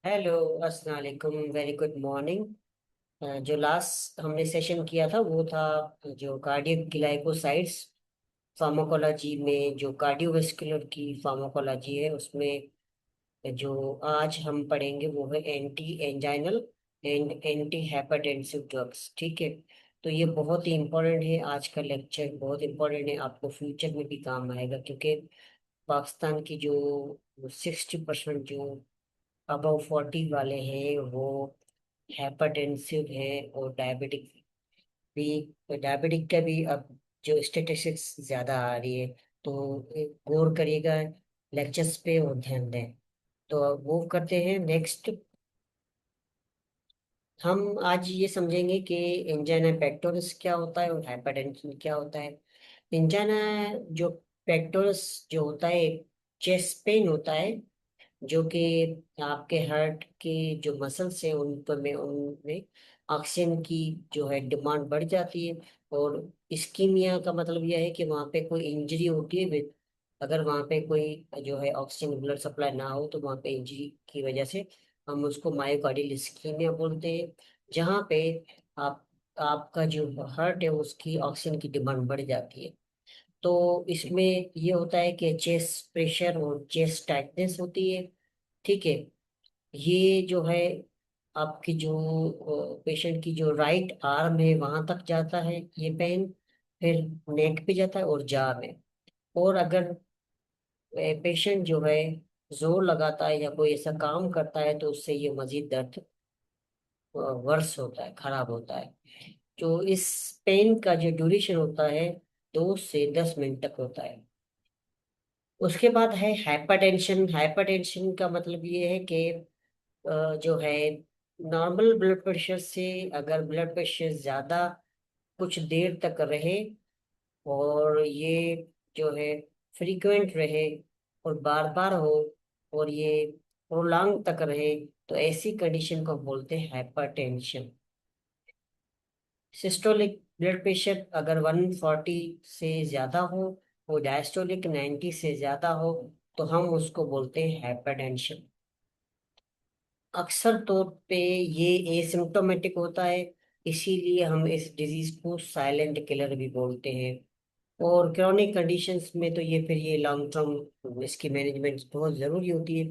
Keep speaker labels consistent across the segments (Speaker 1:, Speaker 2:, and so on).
Speaker 1: Hello. अस्सलाम वालेकुम। Very good morning. जो लास्ट हमने सेशन किया था वो था जो कार्डियक ग्लाइकोसाइड्स फार्माकोलॉजी में, जो कार्डियोवास्कुलर की फार्माकोलॉजी है उसमें जो आज हम पढ़ेंगे वो है anti anginal and anti hypertensive drugs. ठीक है। तो ये बहुत ही इम्पोर्टेंट है, आज का लेक्चर बहुत इम्पोर्टेंट है, आपको फ्यूचर में भी काम आएगा क्योंकि पाकिस्तान की जो 60% जो अबव 40 वाले हैं वो हाइपरटेंसिव है और डायबिटिक भी। डायबिटिक का भी अब जो स्टेटिस्टिक्स ज्यादा आ रही है, तो एक गौर करिएगा लेक्चर्स पे और ध्यान दें। तो अब वो करते हैं नेक्स्ट। हम आज ये समझेंगे कि एंजाइना पेक्टोरिस क्या होता है और हाइपरटेंशन क्या होता है। एंजाइना जो पेक्टोरिस जो होता है, चेस्ट पेन होता है जो कि आपके हार्ट के जो मसल्स हैं उन पर में उनमें ऑक्सीजन की जो है डिमांड बढ़ जाती है। और इस्कीमिया का मतलब यह है कि वहाँ पे कोई इंजरी होती है अगर वहाँ पे कोई जो है ऑक्सीजन ब्लड सप्लाई ना हो तो वहाँ पे इंजरी की वजह से हम उसको मायोकार्डियल इस्कीमिया बोलते हैं। जहाँ पे आप आपका जो हार्ट है उसकी ऑक्सीजन की डिमांड बढ़ जाती है। तो इसमें ये होता है कि चेस्ट प्रेशर और चेस्ट टाइटनेस होती है। ठीक है। ये जो है आपकी जो पेशेंट की जो राइट आर्म है वहां तक जाता है ये पेन, फिर नेक पे जाता है और जा में। और अगर पेशेंट जो है जोर लगाता है या कोई ऐसा काम करता है तो उससे ये मजीद दर्द वर्स होता है, खराब होता है। जो इस पेन का जो ड्यूरेशन होता है 2 से 10 मिनट तक होता है। उसके बाद है हाइपरटेंशन। हाइपरटेंशन का मतलब ये है कि जो है नॉर्मल ब्लड प्रेशर से अगर ब्लड प्रेशर ज्यादा कुछ देर तक रहे और ये जो है फ्रीक्वेंट रहे और बार बार हो और ये प्रोलॉन्ग तक रहे तो ऐसी कंडीशन को बोलते हैं हाइपरटेंशन। सिस्टोलिक ब्लड प्रेशर अगर 140 से ज्यादा हो और डायस्टोलिक 90 से ज्यादा हो तो हम उसको बोलते हैं हाइपरटेंशन। अक्सर तौर पे ये एसिम्टोमेटिक होता है, इसीलिए हम इस डिजीज को साइलेंट किलर भी बोलते हैं। और क्रोनिक कंडीशंस में तो ये फिर ये लॉन्ग टर्म इसकी मैनेजमेंट बहुत ज़रूरी होती है।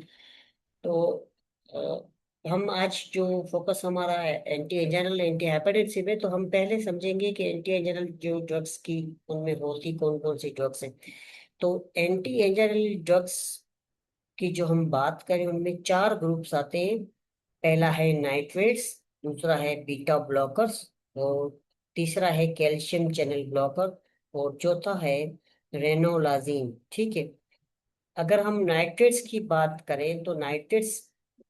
Speaker 1: तो हम आज जो फोकस हमारा है एंटी एंजाइनल एंटी हाइपरटेंसिव है, तो हम पहले समझेंगे कि एंटी एंजाइनल जो ड्रग्स की उनमें होती कौन कौन सी ड्रग्स हैं। तो एंटी एंजाइनल ड्रग्स की जो हम बात करें उनमें 4 ग्रुप्स आते हैं। पहला है नाइट्रेट्स, दूसरा है बीटा ब्लॉकर्स, और तीसरा है कैल्शियम चैनल ब्लॉकर, और चौथा है रेनोलाजिन। ठीक है। अगर हम नाइट्रेट्स की बात करें तो नाइट्रेट्स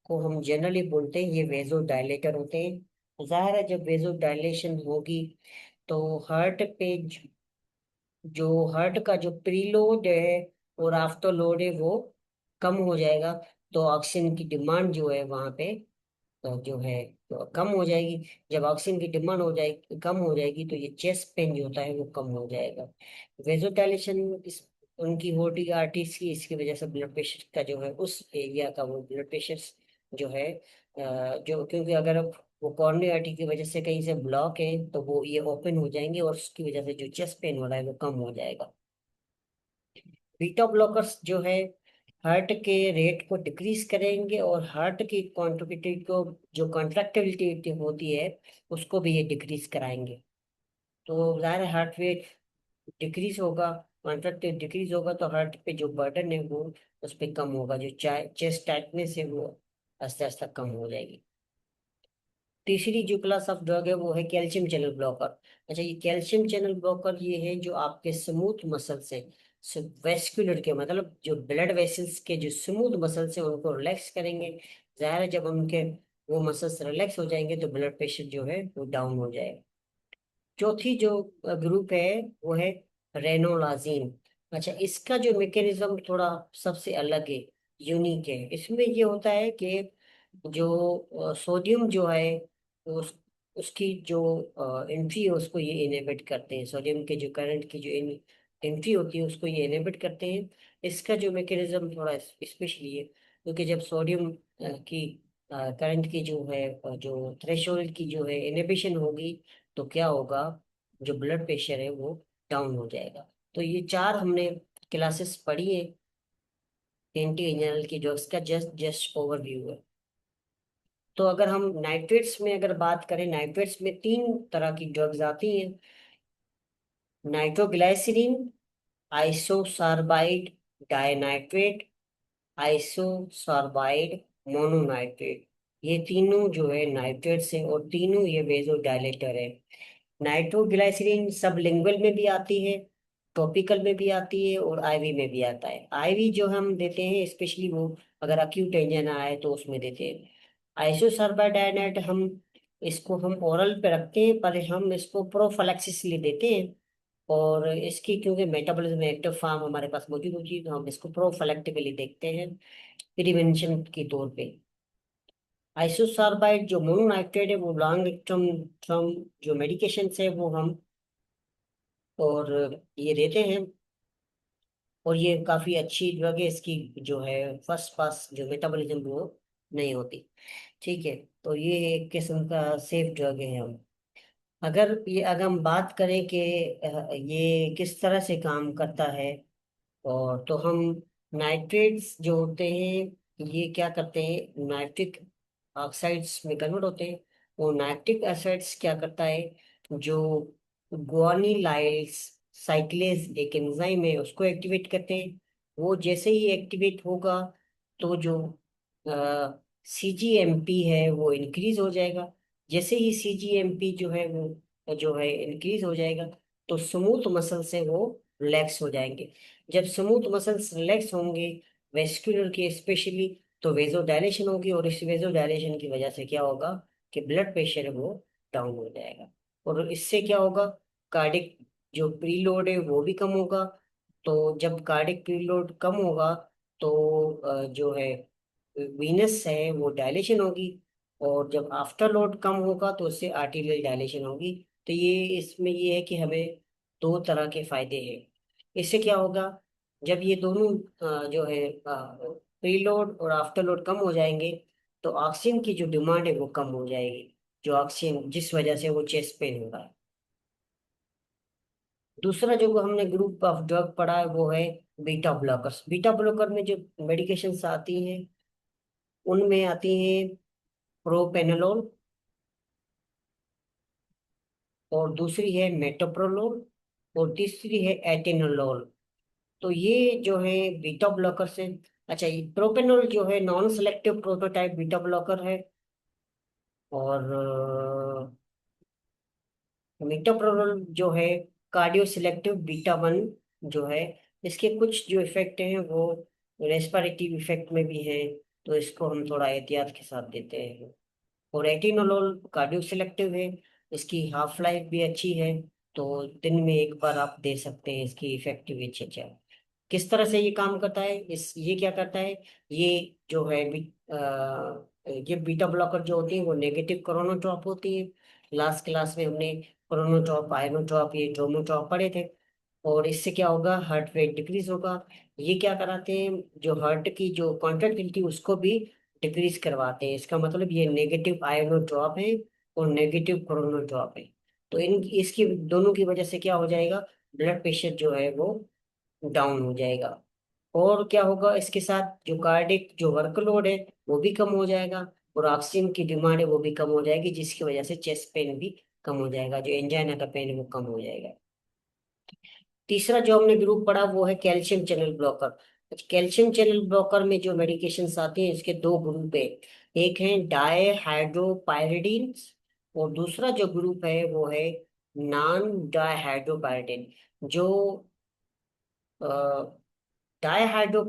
Speaker 1: को हम जनरली बोलते हैं ये वेजो डायलेटर होते हैं। जाहिर है जब वेजो डायलेशन होगी तो हार्ट पे जो हार्ट का जो प्रीलोड है और आफ्टर लोड है वो कम हो जाएगा। तो ऑक्सीजन की डिमांड जो है वहां पे जो है तो कम हो जाएगी। जब ऑक्सीजन की डिमांड हो जाएगी, कम हो जाएगी, तो ये चेस्ट पेन जो होता है वो कम हो जाएगा। वेजोडाइलेशन इस उनकी होती आर्टरीज की, इसकी वजह से ब्लड प्रेशर का जो है उस एरिया का वो ब्लड प्रेशर जो है जो क्योंकि अगर वो कॉर्निया आर्टरी की वजह से कहीं से ब्लॉक है तो वो ये ओपन हो जाएंगे और उसकी वजह से जो चेस्ट पेन हो रहा है वो कम हो जाएगा। बीटा ब्लॉकर्स जो है हार्ट के रेट को डिक्रीज करेंगे और हार्ट की कॉन्ट्रिब्यूटी को जो कॉन्ट्रैक्टिबिलिटी होती है उसको भी ये डिक्रीज कराएंगे। तो ज़ाहिर है हार्ट रेट डिक्रीज होगा, कॉन्ट्रैक्टिव डिक्रीज होगा तो हार्ट पे जो बर्डन है वो उस पर कम होगा, जो चेस्ट टाइटनेस है वो आस्ते आस्ते कम हो जाएगी। तीसरी जो क्लास ऑफ ड्रग है वो है कैल्शियम चैनल ब्लॉकर। अच्छा, ये कैल्शियम चैनल ब्लॉकर ये है जो आपके स्मूथ मसल्स है, वेस्कुलर के मतलब जो ब्लड वेसल्स के जो स्मूथ मसल्स है उनको रिलैक्स करेंगे। जाहिर है जब उनके वो मसल्स रिलैक्स हो जाएंगे तो ब्लड प्रेशर जो है वो डाउन हो जाएगा। चौथी जो ग्रुप है वो है रेनोलाजिन। अच्छा, इसका जो मैकेनिज्म थोड़ा सबसे अलग है, यूनिक है। इसमें ये होता है कि जो सोडियम जो है उस उसकी जो एंट्री है उसको ये इनहिबिट करते हैं। सोडियम के जो करंट की जो एंट्री होती है उसको ये इनहिबिट करते हैं। इसका जो मैकेनिज्म थोड़ा स्पेशली है क्योंकि जब सोडियम की करंट की जो है जो थ्रेशोल्ड की जो है इनहिबिशन होगी, तो क्या होगा, जो ब्लड प्रेशर है वो डाउन हो जाएगा। तो ये चार हमने क्लासेस पढ़ी है एंटी इंजनल की, जो इसका जस्ट जस्ट ओवरव्यू है। तो अगर हम नाइट्रेट्स में अगर बात करें, नाइट्रेट्स में तीन तरह की ड्रग्स आती हैं। नाइट्रोग्लाइसरीन, आइसोसार्बाइड डायनाइट्रेट, आइसोसार्बाइड मोनोनाइट्रेट, ये तीनों जो है नाइट्रेट्स हैं और तीनों ये वेजोडाइलेटर है। नाइट्रोग्लिसरीन सब लिंगुअल में भी आती है, टॉपिकल में भी आती है और आईवी में भी आता है। आईवी जो हम देते हैं स्पेशली वो अगर अक्यूट एंजाइना आए तो उसमें देते हैं। आइसोसर्बाडाइनेट हम इसको हम ओरल पे रखते हैं, पर हम इसको प्रोफिलैक्सिस लिए देते हैं। और इसकी क्योंकि मेटाबॉलिज्म एक्टिव फार्म हमारे पास मौजूद होती है, तो हम इसको प्रोफिलैक्टिकली देखते हैं प्रिवेंशन के तौर पे। आइसोसार्बाइड जो मोनोनाइट्रेट है वो लॉन्ग टर्म टर्म जो मेडिकेशन है वो हम और ये देते हैं। और ये काफी अच्छी ड्रग है, इसकी जो है फर्स्ट पास जो मेटाबॉलिज्म वो नहीं होती। ठीक है, तो ये एक किस्म का सेफ ड्रग है। हम अगर हम बात करें कि ये किस तरह से काम करता है, और तो हम नाइट्रेट्स जो होते हैं ये क्या करते हैं, नाइट्रिक ऑक्साइड्स में कन्वर्ट होते हैं। वो नाइट्रिक एसिड्स क्या करता है, जो गुआनिलाइल्स साइक्लेज एक एंजाइम है उसको एक्टिवेट करते हैं। वो जैसे ही एक्टिवेट होगा तो जो सीजीएमपी है वो इंक्रीज हो जाएगा। जैसे ही सीजीएमपी जो है वो जो है इंक्रीज हो जाएगा, तो स्मूथ मसल से वो रिलैक्स हो जाएंगे। जब स्मूथ मसल्स रिलैक्स होंगे वेस्कुलर के स्पेशली, तो वेजो डायलेशन होगी, और इस वेजो डायलेशन की वजह से क्या होगा कि ब्लड प्रेशर है वो डाउन हो जाएगा। और इससे क्या होगा, कार्डिक जो प्रीलोड है वो भी कम होगा। तो जब कार्डिक प्रीलोड कम होगा तो जो है वीनस है वो डायलेशन होगी। और जब आफ्टर लोड कम होगा तो उससे आर्टीरियल डायलेशन होगी। तो ये इसमें ये है कि हमें दो तरह के फायदे हैं। इससे क्या होगा, जब ये दोनों जो है प्रीलोड और आफ्टर लोड कम हो जाएंगे, तो ऑक्सीजन की जो डिमांड है वो कम हो जाएगी, जो ऑक्सीजन जिस वजह से वो चेस्ट पेन होगा। दूसरा जो हमने ग्रुप ऑफ ड्रग पढ़ा है वो है बीटा ब्लॉकर्स। बीटा ब्लॉकर में जो मेडिकेशंस आती हैं उनमें आती हैं प्रोपेनोलोल, और दूसरी है मेटोप्रोलोल, और तीसरी है एटेनोलोल। तो ये जो है बीटा ब्लॉकर से, अच्छा ये प्रोपेनोल जो है non selective prototype beta blocker है। और मीटोप्रोलोल जो है कार्डियो सिलेक्टिव बीटा वन जो है। इसके कुछ जो इफेक्ट हैं वो रेस्पिरेटिव इफेक्ट में भी है, तो इसको हम थोड़ा एहतियात के साथ देते हैं। और एटिनोलोल कार्डियो सिलेक्टिव है, इसकी हाफ लाइफ भी अच्छी है, तो दिन में एक बार आप दे सकते हैं। इसकी इफेक्टिव अच्छा है। किस तरह से ये काम करता है, इस ये क्या करता है, ये जो है ये बीटा ब्लॉकर जो होती है वो नेगेटिव क्रोनोट्रॉप होती है। लास्ट क्लास में हमने क्रोनोट्रॉप, आयनोट्रॉप, ये ड्रोमोट्रॉप पढ़े थे। और इससे क्या होगा, हार्ट रेट डिक्रीज होगा। ये क्या कराते हैं, जो हार्ट की जो कॉन्ट्रैक्टिलिटी उसको भी डिक्रीज करवाते हैं। इसका मतलब ये नेगेटिव आयनोट्रॉप है और नेगेटिव क्रोनोट्रॉप है। तो इन इसकी दोनों की वजह से क्या हो जाएगा, ब्लड प्रेशर जो है वो डाउन हो जाएगा। और क्या होगा, इसके साथ जो कार्डिक जो वर्कलोड है वो भी कम हो जाएगा, और ऑक्सीजन की डिमांड है वो भी कम हो जाएगी, जिसकी वजह से चेस्ट पेन भी कम हो जाएगा, जो एंजाइना का पेन है वो कम हो जाएगा। तीसरा जो हमने ग्रुप पढ़ा वो है calcium channel blocker. Calcium channel blocker में जो मेडिकेशंस आती हैं इसके दो ग्रुप है। एक है डाई हाइड्रोपायरिडीन, और दूसरा जो ग्रुप है वो है नॉन डाई हाइड्रोपायरिडीन। जो डायहाइड्रो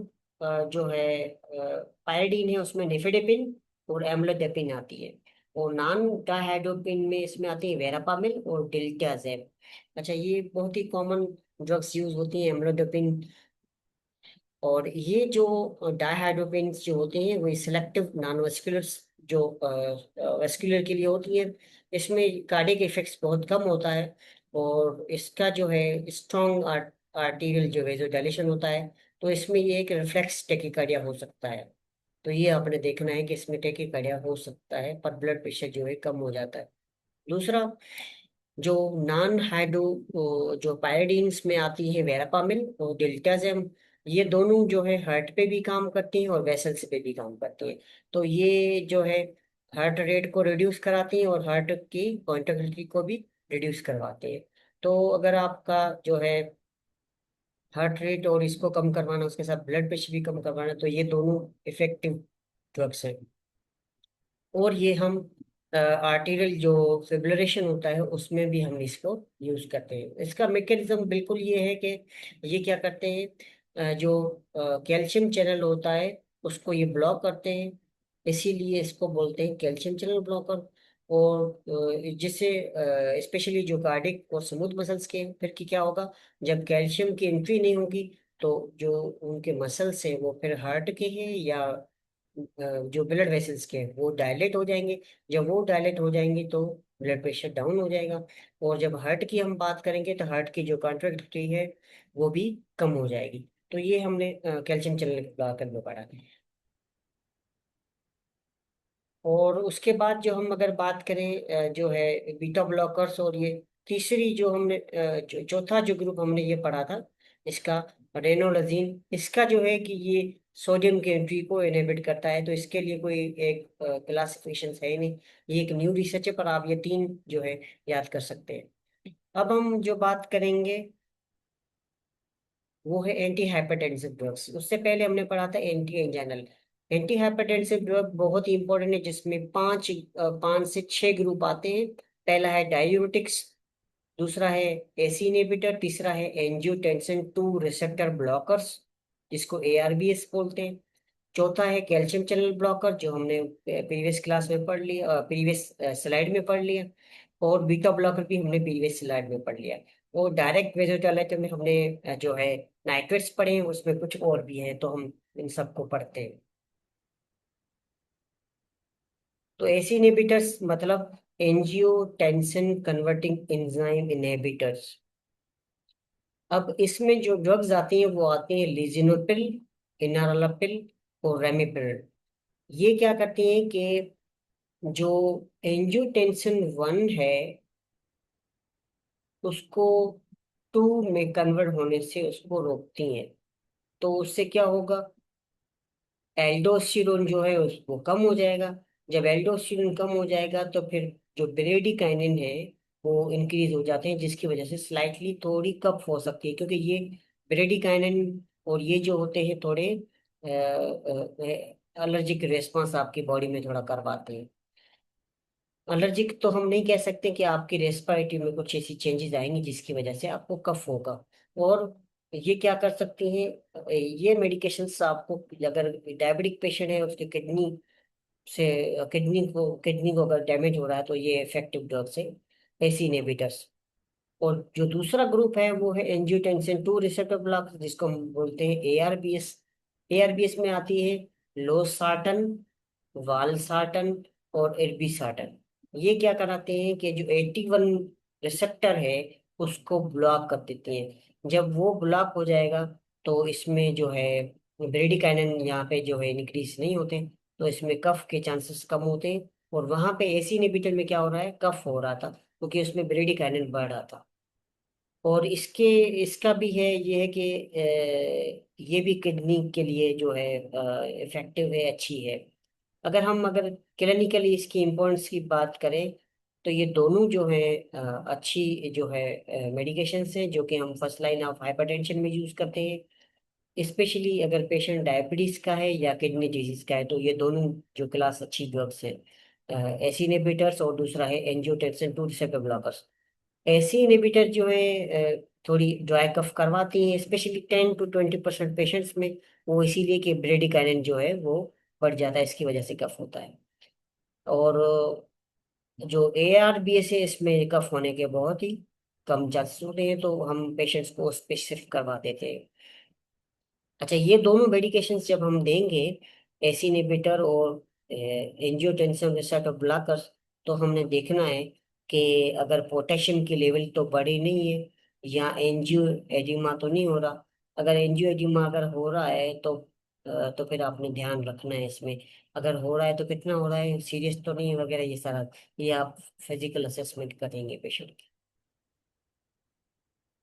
Speaker 1: जो है पायरिडीन है उसमें निफेडेपिन और एम्लोडेपिन आती है। और नॉन डायहाइड्रोपिन में इसमें आती है वेरापामिल और डिल्टाजेब। अच्छा, ये बहुत ही कॉमन ड्रग्स यूज होती हैं एम्लोडेपिन। और ये जो डायहाइड्रोपिन जो होते हैं वो सिलेक्टिव नॉन वेस्कुलर जो वेस्कुलर के लिए होती है। इसमें कार्डियक इफेक्ट्स बहुत कम होता है, और इसका जो है स्ट्रॉन्ग आर्टीरियल जो है जो डायलेशन होता है। तो इसमें ये एक रिफ्लेक्स टेकिकार्डिया हो सकता है। तो ये आपने देखना है कि इसमें टेकिकार्डिया हो सकता है, पर ब्लड प्रेशर जो है कम हो जाता है। दूसरा, जो नॉन हाइड्रो जो पायरिडीन्स में आती है वेरापामिल और डेल्टाजेम, ये दोनों जो है हार्ट पे भी काम करती हैं और वेसल्स पे भी काम करती हैं। तो ये जो है हार्ट रेट को रिड्यूस कराती हैं और हार्ट की कॉन्ट्रैक्टिलिटी को भी रिड्यूस करवाते हैं। तो अगर आपका जो है हार्ट रेट और इसको कम करवाना, उसके साथ ब्लड प्रेशर भी कम करवाना, तो ये दोनों इफेक्टिव ड्रग्स हैं। और ये हम आर्टीरियल जो फिब्रिलेशन होता है उसमें भी हम इसको यूज करते हैं। इसका मैकेनिज्म बिल्कुल ये है कि ये क्या करते हैं, जो कैल्शियम चैनल होता है उसको ये ब्लॉक करते हैं, इसीलिए इसको बोलते हैं कैल्शियम चैनल ब्लॉकर। और जिससे स्पेशली जो कार्डिक और स्मूथ मसल्स के हैं, फिर की क्या होगा, जब कैल्शियम की एंट्री नहीं होगी तो जो उनके मसल्स हैं वो फिर हार्ट के हैं या जो ब्लड वेसल्स के हैं वो डायलेट हो जाएंगे। जब वो डायलेट हो जाएंगे तो ब्लड प्रेशर डाउन हो जाएगा। और जब हार्ट की हम बात करेंगे तो हार्ट की जो कॉन्ट्रैक्टिलिटी है वो भी कम हो जाएगी। तो ये हमने कैल्शियम चैनल ब्लॉकर में पढ़ा। और उसके बाद जो हम अगर बात करें जो है बीटा ब्लॉकर्स, और ये तीसरी जो हमने चौथा जो ग्रुप हमने ये पढ़ा था इसका, रेनोलजीन, इसका जो है कि ये सोडियम की एंट्री को इनहिबिट करता है। तो इसके लिए कोई एक क्लासिफिकेशन है ही नहीं, ये एक न्यू रिसर्च है, पर आप ये तीन जो है याद कर सकते हैं। अब हम जो बात करेंगे वो है एंटी हाइपरटेंसिव ड्रग्स। उससे पहले हमने पढ़ा था anti anginal. Anti hypertensive drug बहुत ही इंपॉर्टेंट है, जिसमें पांच से छह ग्रुप आते हैं। पहला है डायूरेटिक्स, दूसरा है एसी इनहिबिटर, तीसरा है एंजियोटेंसिन 2 रिसेप्टर ब्लॉकर्स जिसको एआरबीएस बोलते हैं, चौथा है कैल्शियम चैनल ब्लॉकर जो हमने प्रीवियस क्लास में पढ़ लिया, प्रीवियस स्लाइड में पढ़ लिया, और बीटा ब्लॉकर भी हमने प्रीवियस स्लाइड में पढ़ लिया। और डायरेक्ट वेजोडाइलेटर में हमने जो है नाइट्रेट्स पढ़े हैं, उसमें कुछ और भी हैं तो हम इन सबको पढ़ते हैं। तो एसी इनहिबिटर्स मतलब एंजियोटेंसिन कन्वर्टिंग एंजाइम इनहिबिटर्स। अब इसमें जो ड्रग्स आती हैं वो आती हैं लिजिनोप्रिल, इनारलापिल और रेमिपेरिड। ये क्या करती हैं कि जो एंजियोटेंसिन 1 है उसको 2 में कन्वर्ट होने से उसको रोकती हैं। तो उससे क्या होगा, एल्डोस्टेरोन जो है उसको कम हो जाएगा। जब एल्डोस्टेरोन कम हो जाएगा तो फिर जो ब्रेडिकाइनिन है वो इंक्रीज हो जाते हैं, जिसकी वजह से स्लाइटली थोड़ी कफ हो सकती है, क्योंकि ये ब्रेडिकाइनिन और ये जो होते हैं थोड़े एलर्जिक रिस्पॉन्स आपकी बॉडी में थोड़ा करवाते हैं। एलर्जिक तो हम नहीं कह सकते कि आपकी रेस्पिरेटरी में कुछ ऐसी चेंजेस आएंगी जिसकी वजह से आपको कफ होगा। और ये क्या कर सकती हैं, ये मेडिकेशंस आपको, अगर डायबिटिक पेशेंट है उसके से किडनी को अगर डैमेज हो रहा है तो ये इफेक्टिव ड्रग्स है, एसी इनहिबिटर्स। और जो दूसरा ग्रुप है वो है एंजियोटेंसिन 2 रिसेप्टर ब्लॉक जिसको हम बोलते हैं एआरबीएस। एआरबीएस में आती है लोसार्टन, वालसार्टन और इर्बिसार्टन। ये क्या कराते हैं कि जो 81 रिसेप्टर है उसको ब्लॉक कर देते हैं। जब वो ब्लॉक हो जाएगा तो इसमें जो है ब्रेडिकाइनिन यहाँ पे जो है इंक्रीज नहीं होते, तो इसमें कफ के चांसेस कम होते हैं। और वहां पे एसी इनहिबिटर में क्या हो रहा है, कफ हो रहा था क्योंकि उसमें ब्रेडिकाइनिन बढ़ रहा था। और इसका भी है, ये है कि ये भी किडनी के लिए जो है इफेक्टिव है, अच्छी है। अगर क्लिनिकली इसकी इम्पोर्टेंस की बात करें तो ये दोनों जो है अच्छी जो है मेडिकेशंस हैं जो कि हम फर्स्ट लाइन ऑफ हाइपरटेंशन में यूज करते हैं। स्पेशली अगर पेशेंट डायबिटीज का है या किडनी डिजीज का है तो ये दोनों जो क्लास अच्छी ड्रग्स है, एसी इनहिबिटर्स और दूसरा है angiotensin 2 receptor blockers. AC inhibitor जो है थोड़ी ड्राई कफ करवाती हैं, स्पेशली 10 to 20% पेशेंट्स में। वो इसीलिए कि ब्रेडिकाइनिन जो है वो बढ़ जाता है, इसकी वजह से कफ होता है। और जो ए आर बी एस है इसमें कफ होने के बहुत ही कम चांसेस होते हैं, तो हम पेशेंट्स को उस पे शिफ्ट करवा देते हैं। अच्छा, ये दोनों मेडिकेशंस जब हम देंगे, एसी इनहिबिटर और एंजियोटेंसिन रिसेप्टर ब्लॉकर्स, तो हमने देखना है कि अगर पोटेशियम की लेवल तो बढ़ी नहीं है या एंजियो एडिमा तो नहीं हो रहा। अगर एंजियो एडिमा अगर हो रहा है तो तो फिर आपने ध्यान रखना है इसमें, अगर हो रहा है तो कितना हो रहा है, सीरियस तो नहीं है वगैरह, ये सारा ये आप फिजिकल असेसमेंट करेंगे पेशेंट।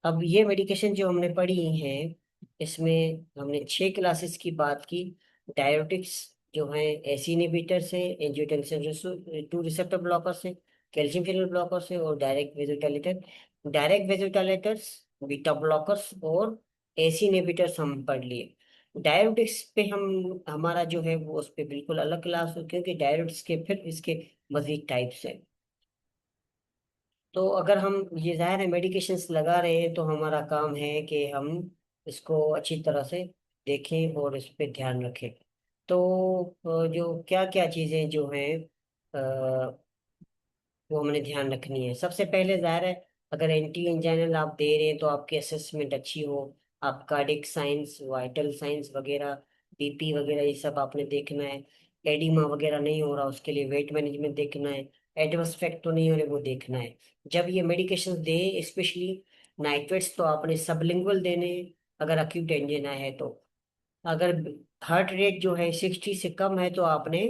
Speaker 1: अब ये मेडिकेशन जो हमने पढ़ी है, इसमें हमने 6 क्लासेस की बात की। डायोटिक्स जो है, एसी इनहिबिटर्स है, एंजियोटेंसिन 2 रिसेप्टर ब्लॉकर्स है, कैल्शियम चैनल ब्लॉकर्स है, और डायरेक्ट वेजिटालेटर। डायरेक्ट वेजिटालेटर्स, बीटा ब्लॉकर्स और एसी इनहिबिटर्स हम पढ़ लिए। डायोटिक्स पे हम हमारा जो है वो उस पे बिल्कुल अलग क्लास हो, क्योंकि डायोटिक्स के फिर इसके मजीद टाइप्स हैं। तो अगर हम ये जाहिर है मेडिकेशंस लगा रहे हैं, तो हमारा काम है कि हम इसको अच्छी तरह से देखें और इस पे ध्यान रखें। तो जो क्या क्या चीज़ें जो हैं वो हमने ध्यान रखनी है। सबसे पहले जाहिर है, अगर एंटी इंजाइनल आप दे रहे हैं तो आपकी असेसमेंट अच्छी हो। आप कार्डिक साइंस, वाइटल साइंस वगैरह, बीपी वगैरह, ये सब आपने देखना है। एडिमा वगैरह नहीं हो रहा, उसके लिए वेट मैनेजमेंट देखना है। एडवर्स इफेक्ट तो नहीं हो रहे, वो देखना है। जब ये मेडिकेशन दे, स्पेशली नाइट्रेट्स, तो आपने सबलिंगुअल देने हैं, अगर अक्यूट एंजाइना है तो। अगर हार्ट रेट जो है 60 से कम है, तो आपने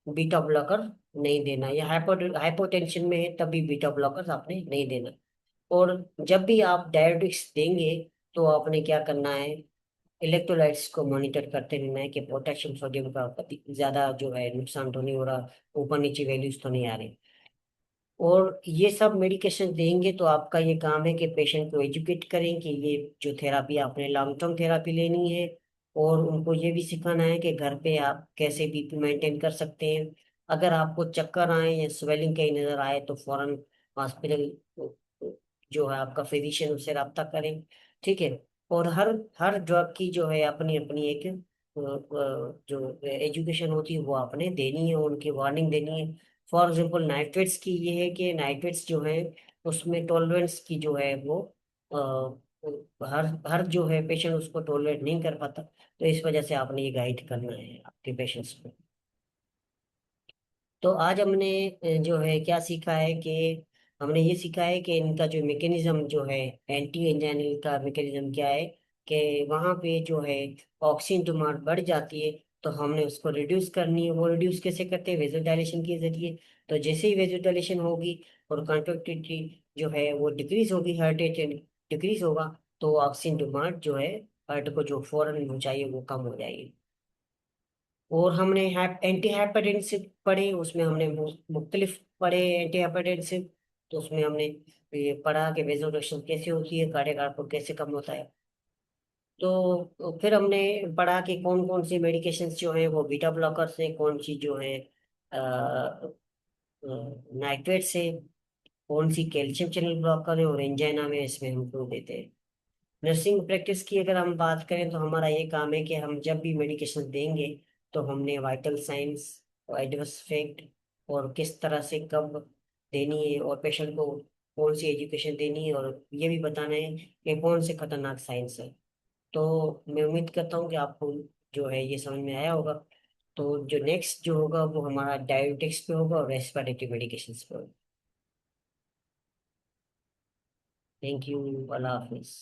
Speaker 1: बीटा ब्लॉकर नहीं देना, या हाइपोटेंशन में है तभी बीटा ब्लॉकर आपने नहीं देना। और जब भी आप डायबिटिक्स देंगे, तो आपने क्या करना है, इलेक्ट्रोलाइट्स को मॉनिटर करते रहना है कि पोटेशियम सोडियम का ज्यादा जो है नुकसान तो नहीं हो रहा, ऊपर नीचे वैल्यूज तो नहीं आ रही। और ये सब मेडिकेशन देंगे तो आपका ये काम है कि पेशेंट को एजुकेट करें कि ये जो थेरापी आपने लॉन्ग टर्म थेरापी लेनी है। और उनको ये भी सिखाना है कि घर पे आप कैसे बीपी मेंटेन कर सकते हैं। अगर आपको चक्कर आए या स्वेलिंग कहीं नजर आए, तो फौरन हॉस्पिटल जो है आपका फिजिशियन, उससे रब्ता करें। ठीक है। और हर हर ड्रग की जो है अपनी अपनी एक जो एजुकेशन होती है वो आपने देनी है, उनकी वार्निंग देनी है। फॉर एग्जाम्पल नाइट्रेट्स की ये है कि नाइट्रेट्स जो है, उसमें टॉलरेंस की जो है वो हर हर जो है पेशेंट उसको टॉलरेट नहीं कर पाता। तो इस वजह से आपने ये गाइड करना है आपके पेशेंट्स को। तो आज हमने जो है क्या सीखा है कि हमने ये सीखा है कि इनका जो मैकेनिज्म जो है, एंटी एंजाइनल का मैकेनिज्म क्या है, कि वहाँ पे जो है ऑक्सीजन डिमांड बढ़ जाती है, तो हमने उसको रिड्यूस करनी है। वो रिड्यूस कैसे करते हैं, वेजोडाइलेशन के जरिए। तो जैसे ही वेजोडाइलेशन होगी और कंट्रक्टिविटी जो है वो डिक्रीज होगी, हार्ट रेट डिक्रीज होगा, तो ऑक्सीजन डिमांड जो है हार्ट को जो फौरन चाहिए वो कम हो जाएगी। और हमने एंटी हाइपरटेंसिव पढ़े, उसमें हमने मुख्तलिफ पढ़े एंटी हाइपरटेंसिव। तो उसमें हमने ये पढ़ा कि वेजोरेशन कैसे होती है, कार्डियक आउटपुट कैसे कम होता है। तो फिर हमने पढ़ा कि कौन कौन सी मेडिकेशंस जो है वो बीटा ब्लॉकर्स हैं, कौन सी जो है नाइट्रेट्स है, कौन सी कैल्शियम चैनल ब्लॉकर है, और एंजाइना में इसमें हम क्यों देते हैं। नर्सिंग प्रैक्टिस की अगर हम बात करें, तो हमारा ये काम है कि हम जब भी मेडिकेशन देंगे, तो हमने वाइटल साइंस, एडवर्स इफेक्ट, और किस तरह से कब देनी है, और पेशेंट को कौन सी एजुकेशन देनी है, और ये भी बताना है कि कौन से खतरनाक साइंस है। तो मैं उम्मीद करता हूँ कि आपको जो है ये समझ में आया होगा। तो जो नेक्स्ट जो होगा वो हमारा डायबिटिक्स पे होगा और रेस्पिरेटरी मेडिकेशन पे होगा। Thank you. Allah Hafiz.